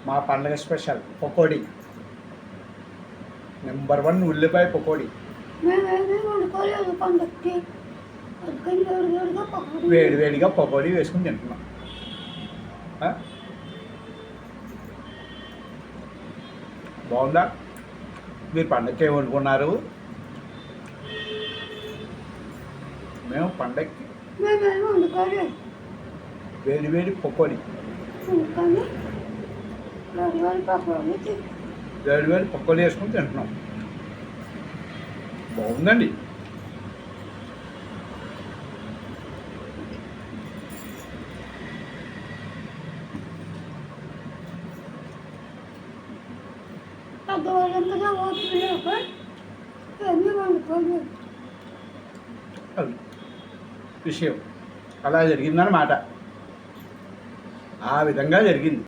మా పండగ special pakodi. Number 1 ఉల్లిపాయ పకోడీ. మేమేమీ వండుకోలేదు పండగకి. అందుకని వేడివేడిగా పకోడీ. వేడివేడిగా పకోడీ వేసుకుని తింటున్నాం. బాగుందా? మీరు పండగకి ఏమి వండుకున్నారు? మేము పండగకి మేమేమీ వండుకోలేదు. వేడివేడి పకోడీ. అందుకని వేడివేడి పకోడీ వేడివేడి పకోడీ వేసుకుని తింటున్నాం. బాగుందండి. పెద్దవాళ్ళందరూ ఓపిక ఏమీ వండుకోలేదు. అది విషయం అలా జరిగిందన్నమాట. ఆ విధంగా జరిగింది.